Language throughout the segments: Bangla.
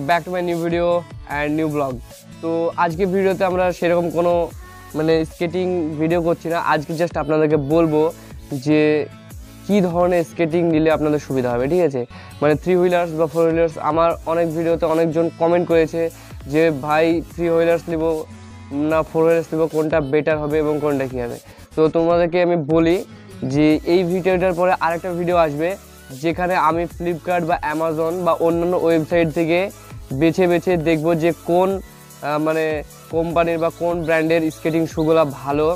Back to my new video and new blog. তো আজকে ভিডিওতে আমরা সেরকম কোনো স্কেটিং ভিডিও করছি না। আজকে জাস্ট আপনাদেরকে বলবো যে কী ধরনের স্কেটিং নিলে আপনাদের সুবিধা হবে, ঠিক আছে। থ্রি হুইলার্স বা ফোর হুইলার্স, আমার অনেক ভিডিওতে অনেকজন কমেন্ট করেছে যে ভাই থ্রি হুইলার্স নিব না ফোর হুইলার্স নিব, কোনটা বেটার হবে এবং কোনটা কী হবে। তো তোমাদেরকে আমি বলি যে এই ভিডিওটার পরে আরেকটা ভিডিও আসবে যেখানে আমি ফ্লিপকার্ট বা অ্যামাজন বা অন্যান্য ওয়েবসাইট থেকে বেছে বেছে দেখব যে কোন কোম্পানির বা কোন ব্র্যান্ডের স্কেটিং শুগুলো ভালো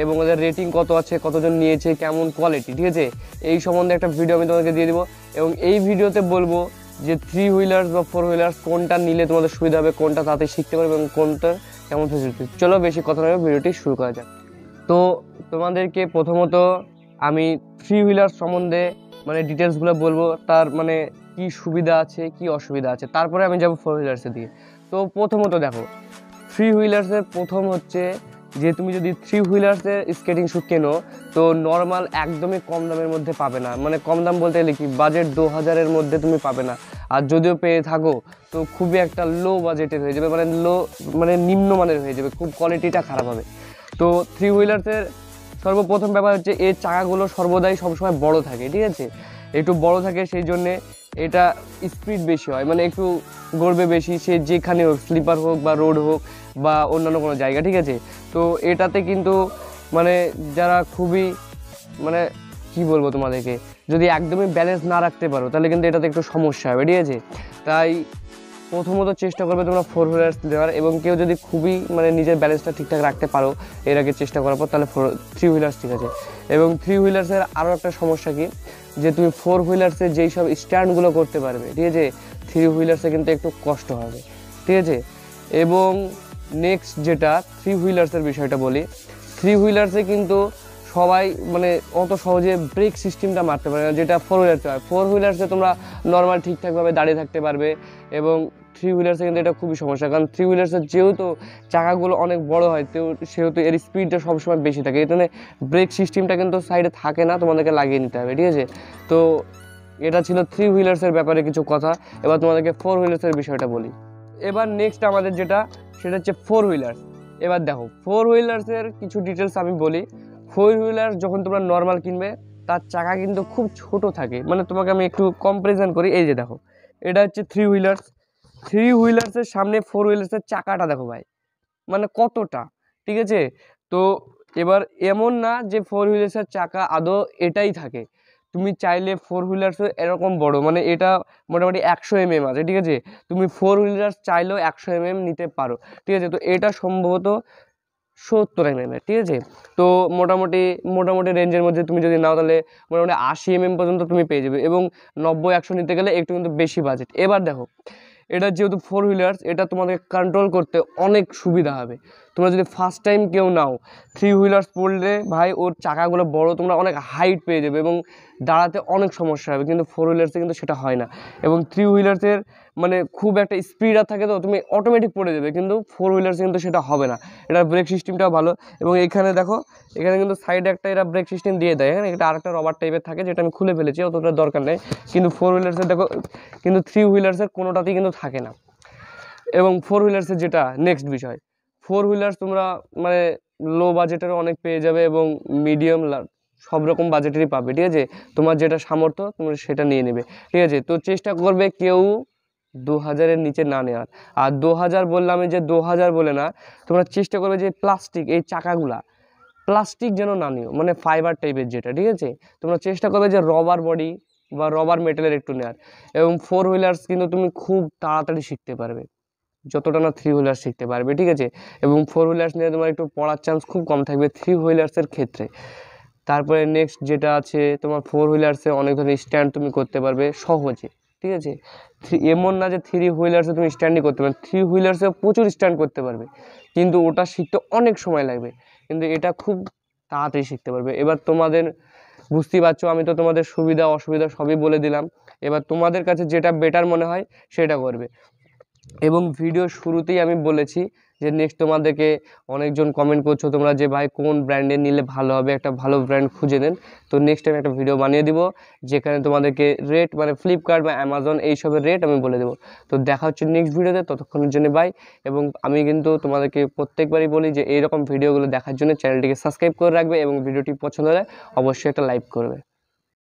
এবং ওদের রেটিং কত আছে, কতজন নিয়েছে, কেমন কোয়ালিটি, ঠিক আছে। এই সম্বন্ধে একটা ভিডিও আমি তোমাদেরকে দিয়ে দেবো এবং এই ভিডিওতে বলবো যে থ্রি হুইলার্স বা ফোর হুইলার্স কোনটা নিলে তোমাদের সুবিধা হবে, কোনটা তাড়াতাড়ি শিখতে পারবে এবং কোনটা কেমন ফেসিলিটি। চলো বেশি কথা নয়, ভিডিওটি শুরু করা যাক। তো তোমাদেরকে প্রথমত আমি থ্রি হুইলার সম্বন্ধে ডিটেলসগুলো বলবো, তার কি সুবিধা আছে কি অসুবিধা আছে, তারপরে আমি যাব ফোর হুইলার্সের দিকে। তো প্রথমত দেখো, থ্রি হুইলার্সের প্রথম হচ্ছে যে তুমি যদি থ্রি হুইলার্সের স্কেটিং শ্যু কেনো তো নর্মাল একদমই কম দামের মধ্যে পাবে না। কম দাম বলতে গেলে কি, বাজেট 2000-এর মধ্যে তুমি পাবে না। আর যদিও পেয়ে থাকো তো খুবই একটা লো বাজেটের হয়ে যাবে, নিম্নমানের হয়ে যাবে, খুব কোয়ালিটিটা খারাপ হবে। তো থ্রি হুইলার্সের সর্বপ্রথম ব্যাপার হচ্ছে এর চাকাগুলো সর্বদাই সবসময় বড় থাকে, ঠিক আছে। একটু বড় থাকে, সেই জন্যে এটা স্পিড বেশি হয়, একটু গড়বে বেশি, সে যেখানে হোক, স্লিপার হোক বা রোড হোক বা অন্যান্য কোনো জায়গা, ঠিক আছে। তো এটাতে কিন্তু যারা খুবই কি বলবো তোমাদেরকে, যদি একদমই ব্যালেন্স না রাখতে পারো তাহলে কিন্তু এটাতে একটু সমস্যা হবে, ঠিক আছে। তাই প্রথমত চেষ্টা করবে তোমরা ফোর হুইলার্স দেওয়ার, এবং কেউ যদি খুবই নিজের ব্যালেন্সটা ঠিকঠাক রাখতে পারো এর আগে চেষ্টা করার পর, তাহলে থ্রি হুইলার্স ঠিক আছে। এবং থ্রি হুইলার্সের আরও একটা সমস্যা কি, যে তুমি ফোর হুইলার্সের যেই সব স্ট্যান্ডগুলো করতে পারবে, ঠিক আছে, থ্রি হুইলার্সে কিন্তু একটু কষ্ট হবে, ঠিক আছে। এবং নেক্সট যেটা থ্রি হুইলার্সের বিষয়টা বলি, থ্রি হুইলার্সে কিন্তু সবাই অত সহজে ব্রেক সিস্টেমটা মারতে পারে না, যেটা ফোর হুইলার্সে হয়। ফোর হুইলার্সে তোমরা নর্মাল ঠিকঠাকভাবে দাঁড়িয়ে থাকতে পারবে, এবং থ্রি হুইলার্সে কিন্তু এটা খুবই সমস্যা, কারণ থ্রি হুইলার্সের যেহেতু চাকাগুলো অনেক বড় হয় তো সেহেতু এর স্পিডটা সবসময় বেশি থাকে, এখানে ব্রেক সিস্টেমটা কিন্তু সাইডে থাকে না, তোমাদেরকে লাগিয়ে নিতে হবে, ঠিক আছে। তো এটা ছিল থ্রি হুইলার্সের ব্যাপারে কিছু কথা। এবার তোমাদেরকে ফোর হুইলার্সের বিষয়টা বলি। এবার নেক্সট আমাদের যেটা, সেটা হচ্ছে ফোর হুইলার্স। এবার দেখো, ফোর হুইলার্সের কিছু ডিটেলস আমি বলি। ফোর হুইলার যখন তোমরা নর্মাল কিনবে তার চাকা কিন্তু খুব ছোট থাকে, তোমাকে আমি একটু কম্পারিজন করি। এই যে দেখো, এটা হচ্ছে থ্রি হুইলার্স। থ্রি হুইলার্সের সামনে ফোর হুইলার্সের চাকাটা দেখো ভাই, কতটা, ঠিক আছে। তো এবার এমন না যে ফোর হুইলার্সের চাকা আদৌ এটাই থাকে, তুমি চাইলে ফোর হুইলার্সও এরকম বড়, এটা মোটামুটি 100 mm আছে, ঠিক আছে। তুমি ফোর হুইলার্স চাইলেও 100 mm নিতে পারো, ঠিক আছে। তো এটা সম্ভবত 70 mm, ঠিক আছে। তো মোটামুটি রেঞ্জের মধ্যে তুমি যদি নাও তাহলে মোটামুটি 80 mm পর্যন্ত তুমি পেয়ে যাবে, এবং 90-100 নিতে গেলে একটু কিন্তু বেশি বাজেট। এবার দেখো, এটা যেহেতু ফোর হুইলার্স, এটা তোমাদের কন্ট্রোল করতে অনেক সুবিধা হবে। তোমরা যদি ফার্স্ট টাইম কেউ নাও, থ্রি হুইলার্স পড়লে ভাই ওর চাকাগুলো বড়, তোমরা অনেক হাইট পেয়ে যাবে এবং দাঁড়াতে অনেক সমস্যা হবে, কিন্তু ফোর হুইলার্সে কিন্তু সেটা হয় না। এবং থ্রি হুইলার্সের খুব একটা স্পিড থাকে, তো তুমি অটোমেটিক পড়ে যাবে, কিন্তু ফোর হুইলার্সে কিন্তু সেটা হবে না। এটার ব্রেক সিস্টেমটাও ভালো। এবং এখানে দেখো, এখানে কিন্তু সাইডে একটা এরা ব্রেক সিস্টেম দিয়ে দেয়, হ্যাঁ, এটা আরেকটা রবার টাইপের থাকে, যেটা আমি খুলে ফেলেছি, অতটা দরকার নেই। কিন্তু ফোর হুইলার্সের দেখো, কিন্তু থ্রি হুইলার্সের কোনোটাতেই কিন্তু থাকে না। এবং ফোর হুইলার্সের যেটা নেক্সট বিষয়, ফোর হুইলার্স তোমরা লো বাজেটেরও অনেক পেয়ে যাবে এবং মিডিয়াম সব রকম বাজেটেরই পাবে, ঠিক আছে। তোমার যেটা সামর্থ্য তোমরা সেটা নিয়ে নেবে, ঠিক আছে। তো চেষ্টা করবে কেউ 2000-এর নিচে না নেওয়ার। আর 2000 বললাম যে 2000 বলে না, তোমরা চেষ্টা করবে যে প্লাস্টিক এই চাকাগুলা প্লাস্টিক যেন না নিও, ফাইবার টাইপের যেটা, ঠিক আছে। তোমরা চেষ্টা করবে যে রবার বডি বা রবার মেটেলের একটু নেওয়ার। এবং ফোর হুইলার্স কিন্তু তুমি খুব তাড়াতাড়ি শিখতে পারবে, যতটা না থ্রি হুইলার শিখতে পারবে, ঠিক আছে। এবং ফোর হুইলার্স নিয়ে তোমার একটু পড়ার চান্স খুব কম থাকবে থ্রি হুইলার্সের ক্ষেত্রে। তারপরে নেক্সট যেটা আছে, তোমার ফোর হুইলার্সে অনেক ধরনের স্ট্যান্ড তুমি করতে পারবে সহজে, ঠিক আছে। এমন না যে থ্রি হুইলার্সে তুমি স্ট্যান্ডই করতে পারবে, থ্রি হুইলার্সে প্রচুর স্ট্যান্ড করতে পারবে, কিন্তু ওটা শিখতে অনেক সময় লাগবে, কিন্তু এটা খুব তাড়াতাড়ি শিখতে পারবে। এবার তোমাদের বুঝতেই পারছো, আমি তো তোমাদের সুবিধা অসুবিধা সবই বলে দিলাম। এবার তোমাদের কাছে যেটা বেটার মনে হয় সেটা করবে। এবং ভিডিও শুরুতেই আমি বলেছি যে নেক্সট তোমাদেরকে অনেকজন কমেন্ট করছো তোমরা যে ভাই কোন ব্র্যান্ডের নিলে ভালো হবে, একটা ভালো ব্র্যান্ড খুঁজে নেন। তো নেক্সট টাইম একটা ভিডিও বানিয়ে দিব যেখানে তোমাদেরকে রেট মানে ফ্লিপকার্ট বা অ্যামাজন এইসবের রেট আমি বলে দেবো। তো দেখা হচ্ছে নেক্সট ভিডিওতে, ততক্ষণের জন্য বাই। এবং আমি কিন্তু তোমাদেরকে প্রত্যেকবারই বলি যে এইরকম ভিডিওগুলো দেখার জন্য চ্যানেলটিকে সাবস্ক্রাইব করে রাখবে এবং ভিডিওটি পছন্দ হলে অবশ্যই একটা লাইক করবে।